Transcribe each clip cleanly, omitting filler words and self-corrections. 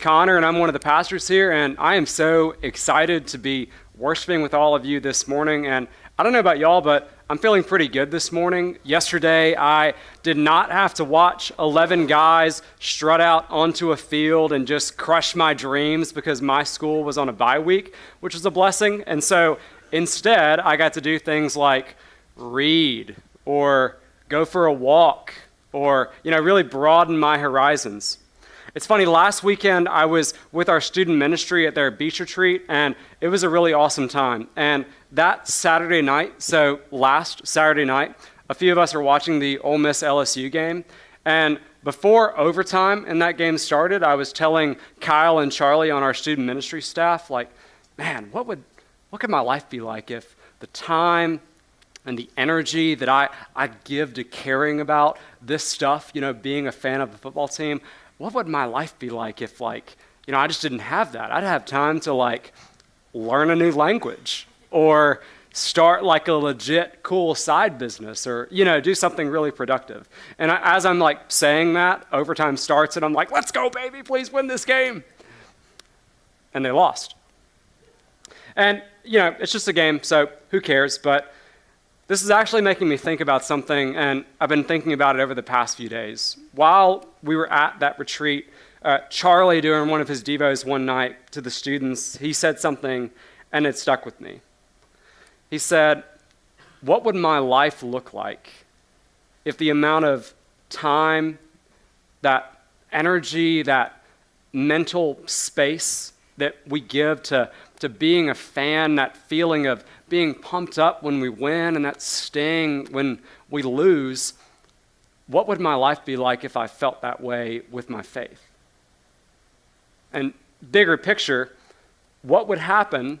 Connor, and I'm one of the pastors here, and I am so excited to be worshiping with all of you this morning. And I don't know about y'all, but I'm feeling pretty good this morning. Yesterday, I did not have to watch 11 guys strut out onto a field and just crush my dreams because my school was on a bye week, which was a blessing. And so instead, I got to do things like read or go for a walk or, really broaden my horizons. It's funny, last weekend I was with our student ministry at their beach retreat, and it was a really awesome time. And that Saturday night, so last Saturday night, a few of us were watching the Ole Miss LSU game, and before overtime and that game started, I was telling Kyle and Charlie on our student ministry staff, man, what could my life be like if the time and the energy that I give to caring about this stuff, being a fan of the football team, what would my life be like if, I just didn't have that? I'd have time to, learn a new language or start, a legit cool side business or, do something really productive. And as I'm, saying that, overtime starts, and I'm like, let's go, baby, please win this game. And they lost. And, it's just a game, so who cares? But this is actually making me think about something, and I've been thinking about it over the past few days. While we were at that retreat, Charlie, during one of his devos one night to the students, he said something, and it stuck with me. He said, what would my life look like if the amount of time, that energy, that mental space that we give to being a fan, that feeling of being pumped up when we win and that sting when we lose, what would my life be like if I felt that way with my faith? And bigger picture, what would happen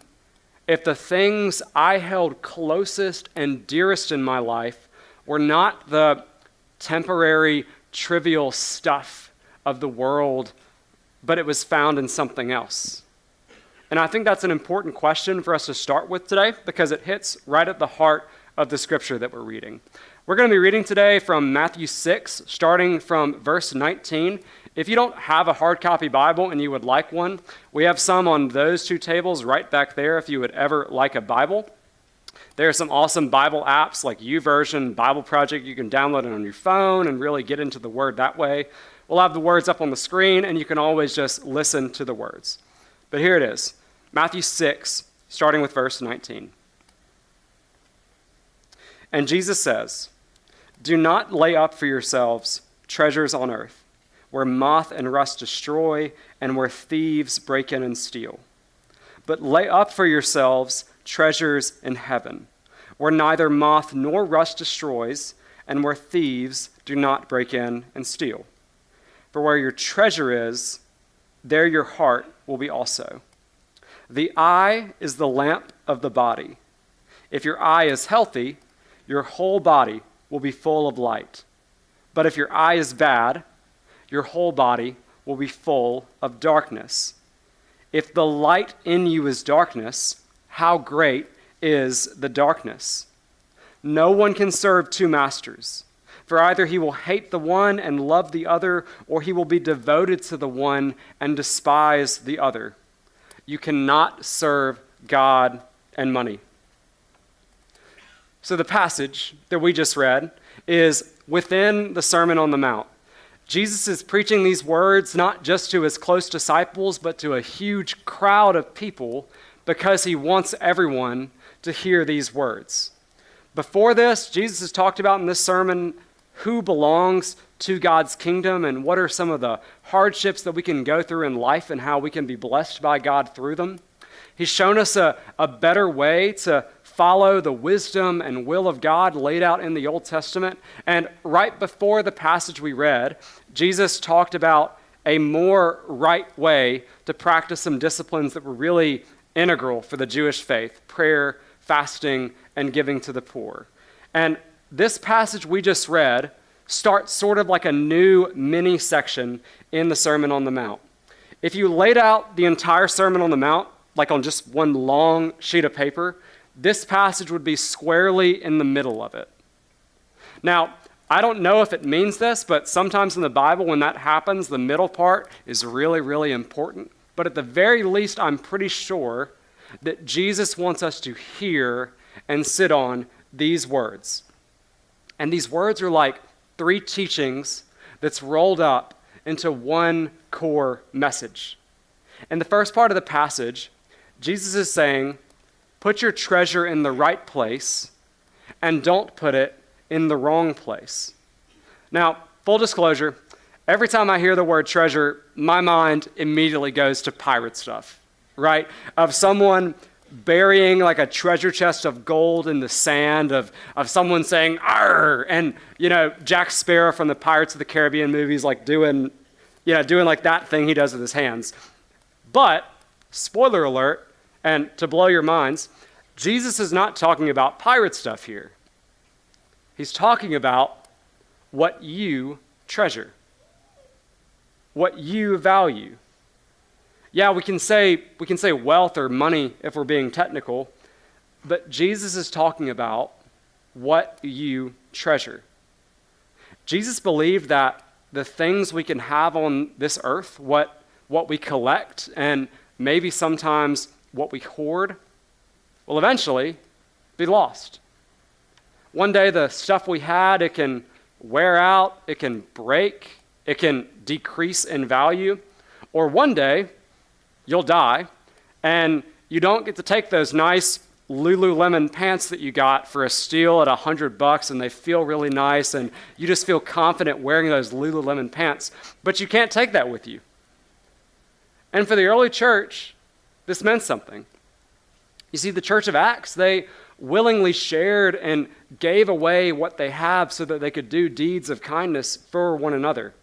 if the things I held closest and dearest in my life were not the temporary, trivial stuff of the world, but it was found in something else? And I think that's an important question for us to start with today because it hits right at the heart of the scripture that we're reading. We're going to be reading today from Matthew 6, starting from verse 19. If you don't have a hard copy Bible and you would like one, we have some on those two tables right back there if you would ever like a Bible. There are some awesome Bible apps like YouVersion, Bible Project. You can download it on your phone and really get into the Word that way. We'll have the words up on the screen, and you can always just listen to the words. But here it is, Matthew 6, starting with verse 19. And Jesus says, "Do not lay up for yourselves treasures on earth, where moth and rust destroy, and where thieves break in and steal. But lay up for yourselves treasures in heaven, where neither moth nor rust destroys, and where thieves do not break in and steal. For where your treasure is, there your heart will be also. The eye is the lamp of the body. If your eye is healthy, your whole body will be full of light. But if your eye is bad, your whole body will be full of darkness. If the light in you is darkness, how great is the darkness? No one can serve two masters, for either he will hate the one and love the other, or he will be devoted to the one and despise the other. You cannot serve God and money." So the passage that we just read is within the Sermon on the Mount. Jesus is preaching these words not just to his close disciples, but to a huge crowd of people because he wants everyone to hear these words. Before this, Jesus has talked about in this sermon who belongs to God's kingdom and what are some of the hardships that we can go through in life and how we can be blessed by God through them. He's shown us a better way to follow the wisdom and will of God laid out in the Old Testament. And right before the passage we read, Jesus talked about a more right way to practice some disciplines that were really integral for the Jewish faith: prayer, fasting, and giving to the poor. And this passage we just read starts sort of like a new mini section in the Sermon on the Mount. If you laid out the entire Sermon on the Mount, like on just one long sheet of paper, this passage would be squarely in the middle of it. Now, I don't know if it means this, but sometimes in the Bible when that happens, the middle part is really, really important. But at the very least, I'm pretty sure that Jesus wants us to hear and sit on these words. And these words are like three teachings that's rolled up into one core message. In the first part of the passage, Jesus is saying, put your treasure in the right place and don't put it in the wrong place. Now, full disclosure, every time I hear the word treasure, my mind immediately goes to pirate stuff, right? Of someone burying like a treasure chest of gold in the sand, of someone saying, "Arr!" And, Jack Sparrow from the Pirates of the Caribbean movies, like doing like that thing he does with his hands. But, spoiler alert, and to blow your minds, Jesus is not talking about pirate stuff here. He's talking about what you treasure, what you value. Yeah, we can say wealth or money if we're being technical, but Jesus is talking about what you treasure. Jesus believed that the things we can have on this earth, what we collect, and maybe sometimes what we hoard, will eventually be lost. One day the stuff we had, it can wear out, it can break, it can decrease in value, or one day you'll die and you don't get to take those nice Lululemon pants that you got for a steal at $100 and they feel really nice and you just feel confident wearing those Lululemon pants, but you can't take that with you. And for the early church, this meant something. You see, the church of Acts, they willingly shared and gave away what they have so that they could do deeds of kindness for one another.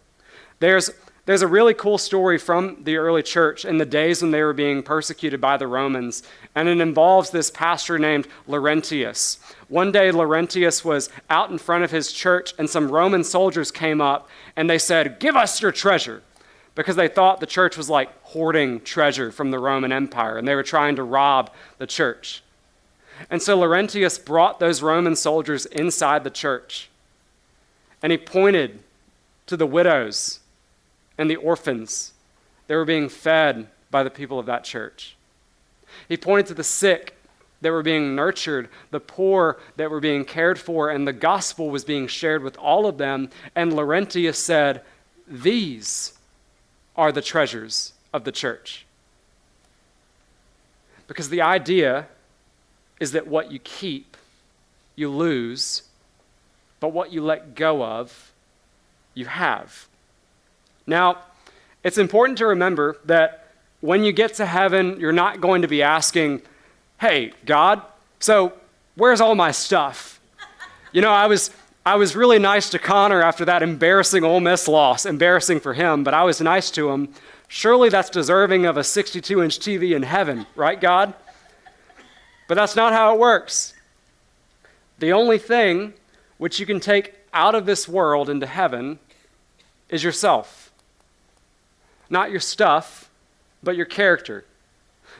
There's a really cool story from the early church in the days when they were being persecuted by the Romans, and it involves this pastor named Laurentius. One day, Laurentius was out in front of his church, and some Roman soldiers came up, and they said, "Give us your treasure," because they thought the church was like hoarding treasure from the Roman Empire, and they were trying to rob the church. And so Laurentius brought those Roman soldiers inside the church, and he pointed to the widows and the orphans that were being fed by the people of that church. He pointed to the sick that were being nurtured, the poor that were being cared for, and the gospel was being shared with all of them. And Laurentius said, "These are the treasures of the church." Because the idea is that what you keep, you lose, but what you let go of, you have. Now, it's important to remember that when you get to heaven, you're not going to be asking, "Hey, God, so where's all my stuff?" I was really nice to Connor after that embarrassing Ole Miss loss, embarrassing for him, but I was nice to him. Surely that's deserving of a 62-inch TV in heaven, right, God? But that's not how it works. The only thing which you can take out of this world into heaven is yourself. Not your stuff, but your character.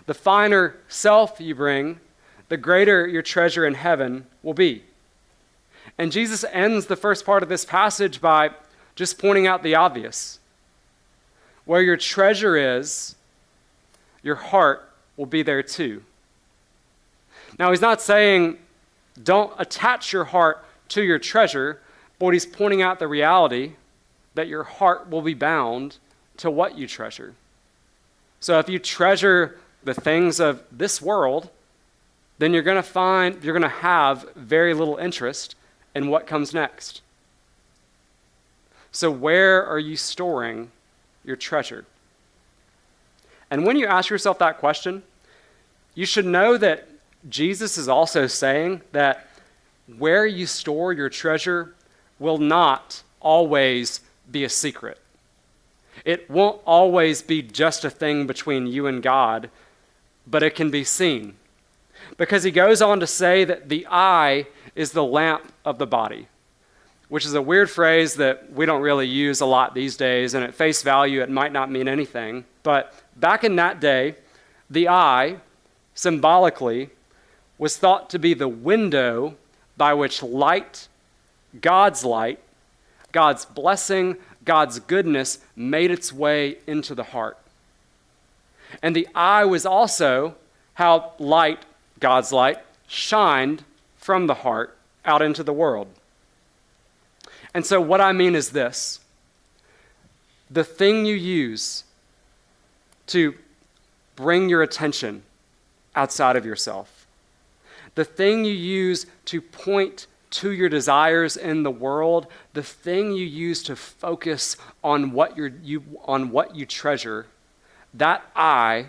The finer self you bring, the greater your treasure in heaven will be. And Jesus ends the first part of this passage by just pointing out the obvious. Where your treasure is, your heart will be there too. Now, he's not saying don't attach your heart to your treasure, but he's pointing out the reality that your heart will be bound to what you treasure. So if you treasure the things of this world, then you're going to have very little interest in what comes next. So where are you storing your treasure? And when you ask yourself that question, you should know that Jesus is also saying that where you store your treasure will not always be a secret. It won't always be just a thing between you and God, but it can be seen. Because he goes on to say that the eye is the lamp of the body, which is a weird phrase that we don't really use a lot these days, and at face value it might not mean anything. But back in that day, the eye, symbolically, was thought to be the window by which light, God's light, God's blessing, God's goodness made its way into the heart. And the eye was also how light, God's light, shined from the heart out into the world. And so what I mean is this: the thing you use to bring your attention outside of yourself, the thing you use to point to your desires in the world, the thing you use to focus on what you treasure, that eye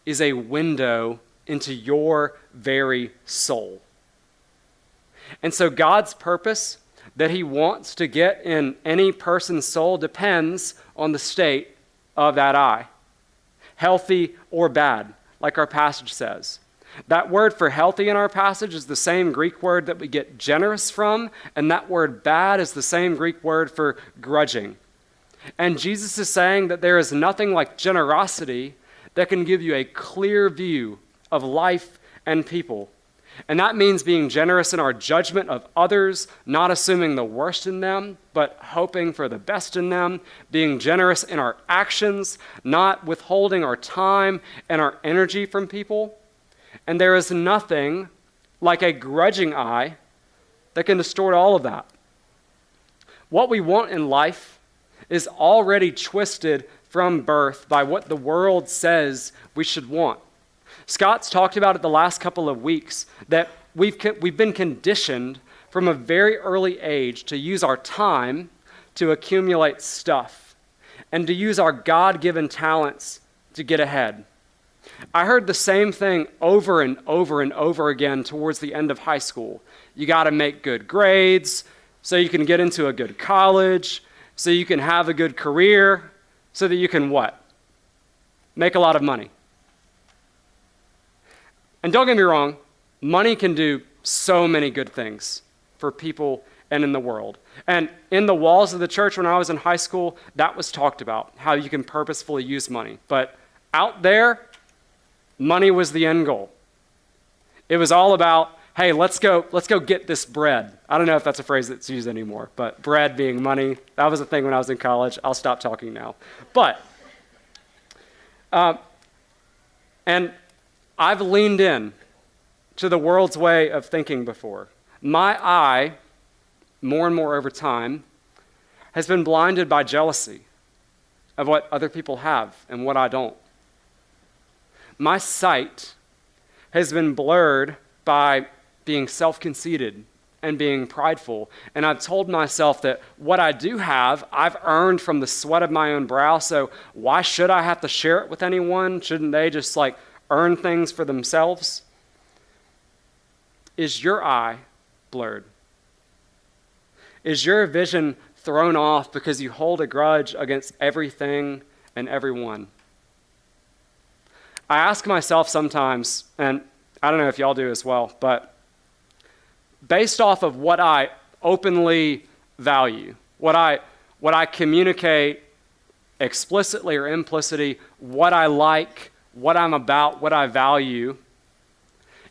is a window into your very soul. And so God's purpose that he wants to get in any person's soul depends on the state of that eye, healthy or bad, like our passage says. That word for healthy in our passage is the same Greek word that we get generous from, and that word bad is the same Greek word for grudging. And Jesus is saying that there is nothing like generosity that can give you a clear view of life and people. And that means being generous in our judgment of others, not assuming the worst in them, but hoping for the best in them. Being generous in our actions, not withholding our time and our energy from people. And there is nothing like a grudging eye that can distort all of that. What we want in life is already twisted from birth by what the world says we should want. Scott's talked about it the last couple of weeks, that we've been conditioned from a very early age to use our time to accumulate stuff and to use our God-given talents to get ahead. I heard the same thing over and over and over again towards the end of high school. You got to make good grades so you can get into a good college, so you can have a good career, so that you can what? Make a lot of money. And don't get me wrong, money can do so many good things for people and in the world. And in the walls of the church when I was in high school, that was talked about, how you can purposefully use money. But out there, money was the end goal. It was all about, hey, let's go get this bread. I don't know if that's a phrase that's used anymore, but bread being money, that was a thing when I was in college. I'll stop talking now. But, and I've leaned in to the world's way of thinking before. My eye, more and more over time, has been blinded by jealousy of what other people have and what I don't. My sight has been blurred by being self-conceited and being prideful. And I've told myself that what I do have, I've earned from the sweat of my own brow, so why should I have to share it with anyone? Shouldn't they just earn things for themselves? Is your eye blurred? Is your vision thrown off because you hold a grudge against everything and everyone? I ask myself sometimes, and I don't know if y'all do as well, but based off of what I openly value, what I communicate explicitly or implicitly, what I like, what I'm about, what I value,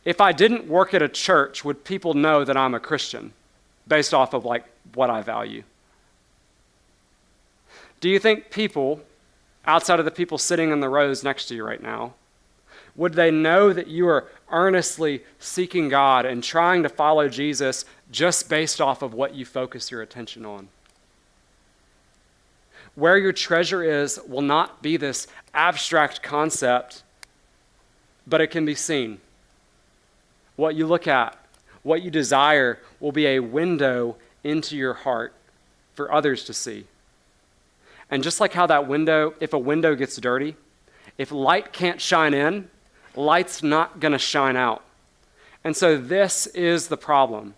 if I didn't work at a church, would people know that I'm a Christian based off of what I value? Do you think people, outside of the people sitting in the rows next to you right now, would they know that you are earnestly seeking God and trying to follow Jesus just based off of what you focus your attention on? Where your treasure is will not be this abstract concept, but it can be seen. What you look at, what you desire, will be a window into your heart for others to see. And just like how that window, if a window gets dirty, if light can't shine in, light's not going to shine out. And so this is the problem.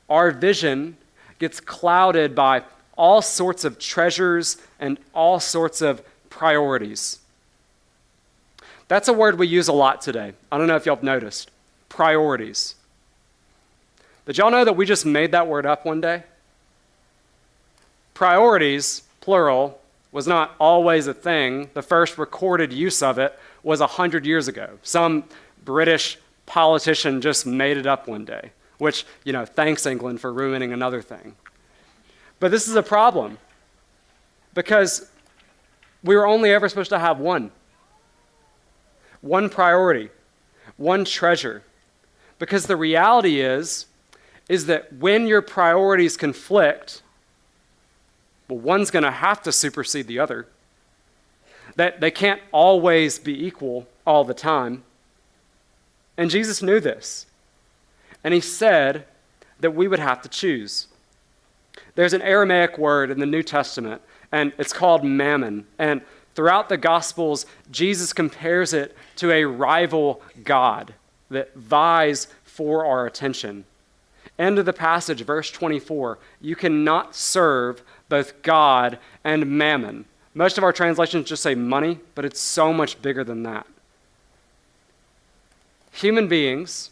Our vision gets clouded by all sorts of treasures and all sorts of priorities. That's a word we use a lot today. I don't know if y'all have noticed. Priorities. Did y'all know that we just made that word up one day? Priorities, plural, was not always a thing. The first recorded use of it was 100 years ago. Some British politician just made it up one day, which, thanks England for ruining another thing. But this is a problem because we were only ever supposed to have one priority, one treasure. Because the reality is that when your priorities conflict, well, one's going to have to supersede the other. That they can't always be equal all the time. And Jesus knew this. And he said that we would have to choose. There's an Aramaic word in the New Testament, and it's called mammon. And throughout the Gospels, Jesus compares it to a rival god that vies for our attention. End of the passage, verse 24, you cannot serve both God and mammon. Most of our translations just say money, but it's so much bigger than that. Human beings,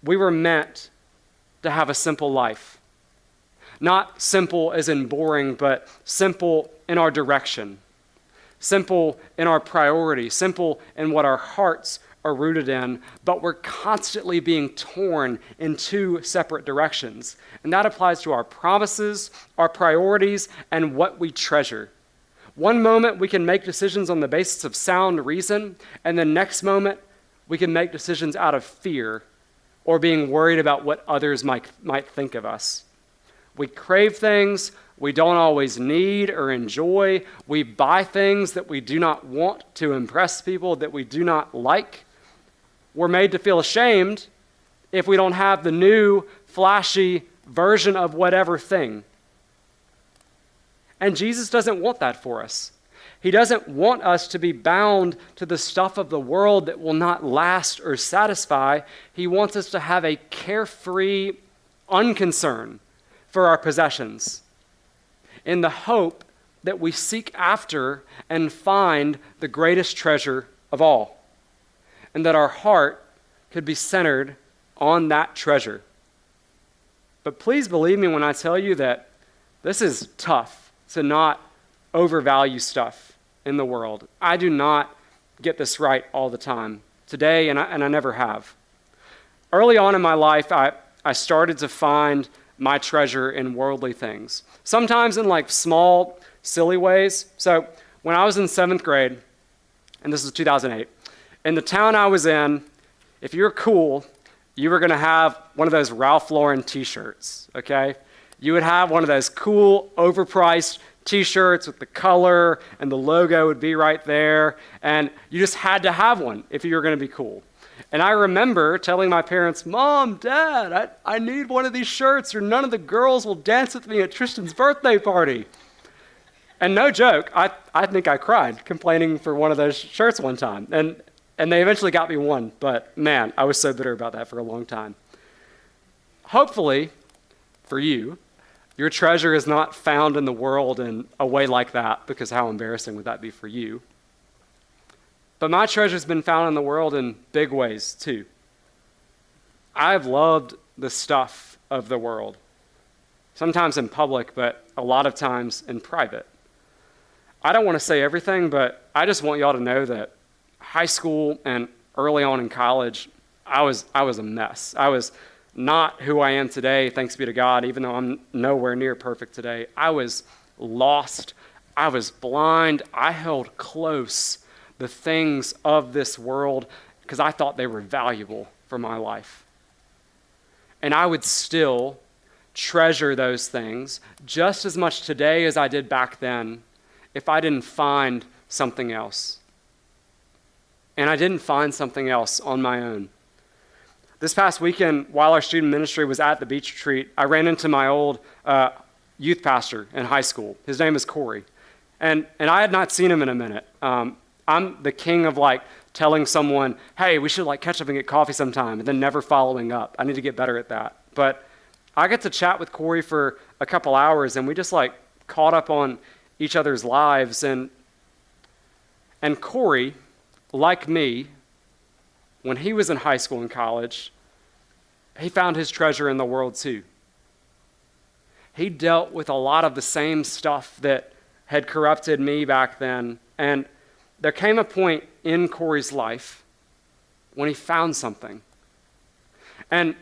we were meant to have a simple life. Not simple as in boring, but simple in our direction. Simple in our priority. Simple in what our hearts are rooted in, but we're constantly being torn in two separate directions. And that applies to our promises, our priorities, and what we treasure. One moment we can make decisions on the basis of sound reason, and the next moment we can make decisions out of fear or being worried about what others might think of us. We crave things we don't always need or enjoy. We buy things that we do not want to impress people, that we do not like. We're made to feel ashamed if we don't have the new, flashy version of whatever thing. And Jesus doesn't want that for us. He doesn't want us to be bound to the stuff of the world that will not last or satisfy. He wants us to have a carefree unconcern for our possessions in the hope that we seek after and find the greatest treasure of all, and that our heart could be centered on that treasure. But please believe me when I tell you that this is tough to not overvalue stuff in the world. I do not get this right all the time today, and I never have. Early on in my life, I started to find my treasure in worldly things, sometimes in like small, silly ways. So when I was in 7th grade, and this was 2008, in the town I was in, if you were cool, you were going to have one of those Ralph Lauren t-shirts, okay? You would have one of those cool, overpriced t-shirts with the color and the logo would be right there, and you just had to have one if you were going to be cool. And I remember telling my parents, Mom, Dad, I need one of these shirts or none of the girls will dance with me at Tristan's birthday party. And no joke, I think I cried complaining for one of those shirts one time. And they eventually got me one, but man, I was so bitter about that for a long time. Hopefully, for you, your treasure is not found in the world in a way like that, because how embarrassing would that be for you? But my treasure's been found in the world in big ways too. I've loved the stuff of the world, sometimes in public, but a lot of times in private. I don't want to say everything, but I just want y'all to know that high school and early on in college, I was a mess. I was not who I am today, thanks be to God, even though I'm nowhere near perfect today. I was lost. I was blind. I held close the things of this world because I thought they were valuable for my life. And I would still treasure those things just as much today as I did back then if I didn't find something else. And I didn't find something else on my own. This past weekend, while our student ministry was at the beach retreat, I ran into my old youth pastor in high school. His name is Corey. And I had not seen him in a minute. I'm the king of telling someone, hey, we should catch up and get coffee sometime, and then never following up. I need to get better at that. But I get to chat with Corey for a couple hours, and we just caught up on each other's lives. And Corey, like me, when he was in high school and college, he found his treasure in the world too. He dealt with a lot of the same stuff that had corrupted me back then. And there came a point in Corey's life when he found something. And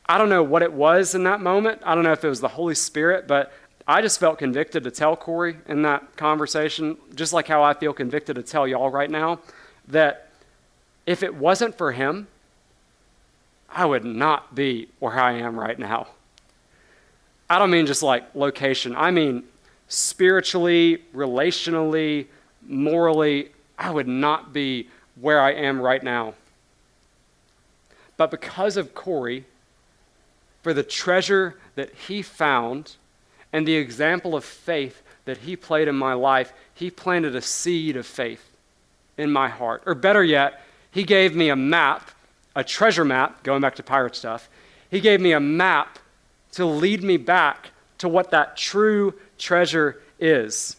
I don't know what it was in that moment. I don't know if it was the Holy Spirit, but I just felt convicted to tell Corey in that conversation, just like how I feel convicted to tell y'all right now, that if it wasn't for him, I would not be where I am right now. I don't mean just like location. I mean spiritually, relationally, morally, I would not be where I am right now. But because of Corey, for the treasure that he found and the example of faith that he played in my life, he planted a seed of faith in my heart. Or better yet, he gave me a map, a treasure map, going back to pirate stuff. He gave me a map to lead me back to what that true treasure is.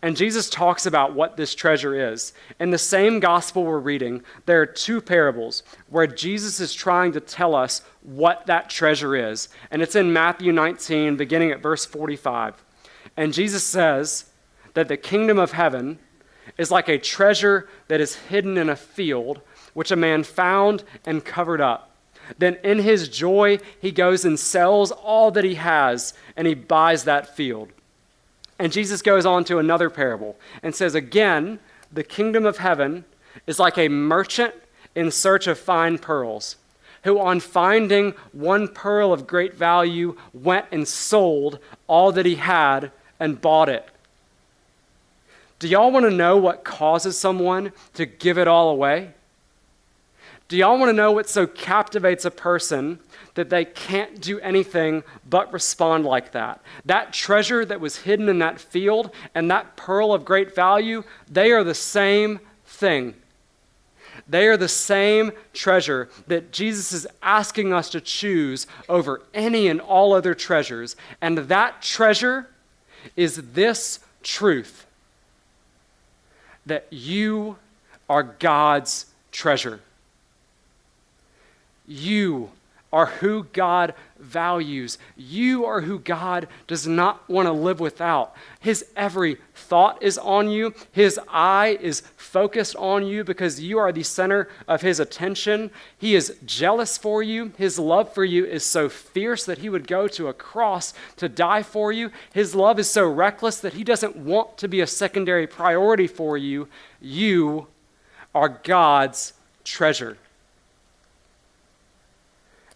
And Jesus talks about what this treasure is. In the same gospel we're reading, there are two parables where Jesus is trying to tell us what that treasure is. And it's in Matthew 19, beginning at verse 45. And Jesus says that the kingdom of heaven is like a treasure that is hidden in a field, which a man found and covered up. Then in his joy, he goes and sells all that he has, and he buys that field. And Jesus goes on to another parable and says, again, the kingdom of heaven is like a merchant in search of fine pearls, who on finding one pearl of great value went and sold all that he had and bought it. Do y'all want to know what causes someone to give it all away? Do y'all want to know what so captivates a person that they can't do anything but respond like that? That treasure that was hidden in that field and that pearl of great value, they are the same thing. They are the same treasure that Jesus is asking us to choose over any and all other treasures. And that treasure is this truth, that you are God's treasure. You are who God values. You are who God does not want to live without. His every thought is on you. His eye is focused on you because you are the center of his attention. He is jealous for you. His love for you is so fierce that he would go to a cross to die for you. His love is so reckless that he doesn't want to be a secondary priority for you. You are God's treasure.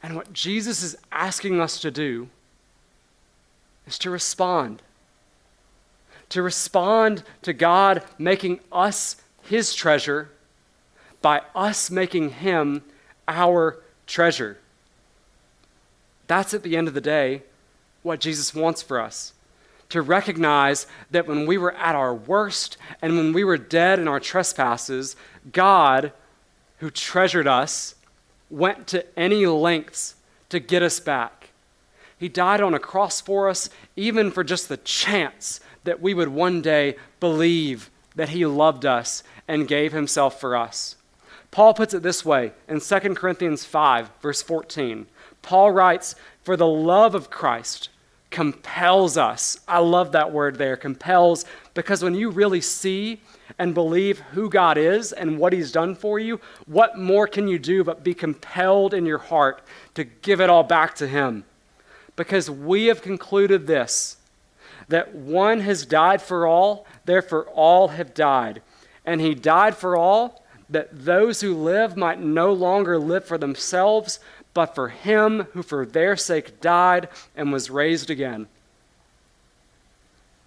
And what Jesus is asking us to do is to respond. To respond to God making us his treasure by us making him our treasure. That's at the end of the day what Jesus wants for us. To recognize that when we were at our worst and when we were dead in our trespasses, God, who treasured us, went to any lengths to get us back. He died on a cross for us, even for just the chance that we would one day believe that he loved us and gave himself for us. Paul puts it this way in 2 Corinthians 5, verse 14. Paul writes, "For the love of Christ compels us." I love that word there, compels, because when you really see and believe who God is and what he's done for you, what more can you do but be compelled in your heart to give it all back to him? Because we have concluded this, that one has died for all, therefore all have died. And he died for all, that those who live might no longer live for themselves, but for him who for their sake died and was raised again.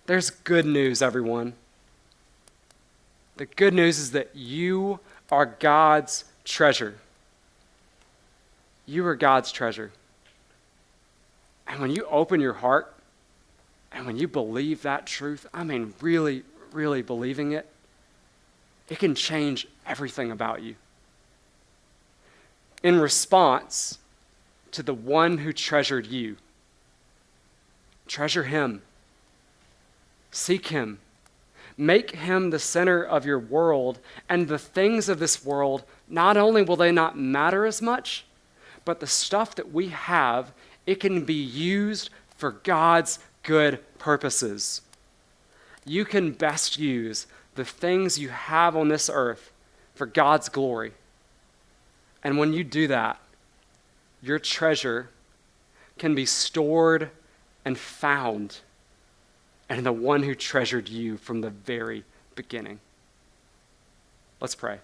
There's good news, everyone. The good news is that you are God's treasure. You are God's treasure. And when you open your heart and when you believe that truth, I mean really, really believing it, it can change everything about you. In response to the one who treasured you, treasure him. Seek him. Make him the center of your world, and the things of this world, not only will they not matter as much, but the stuff that we have, it can be used for God's good purposes. You can best use the things you have on this earth for God's glory. And when you do that, your treasure can be stored and found and in the one who treasured you from the very beginning. Let's pray.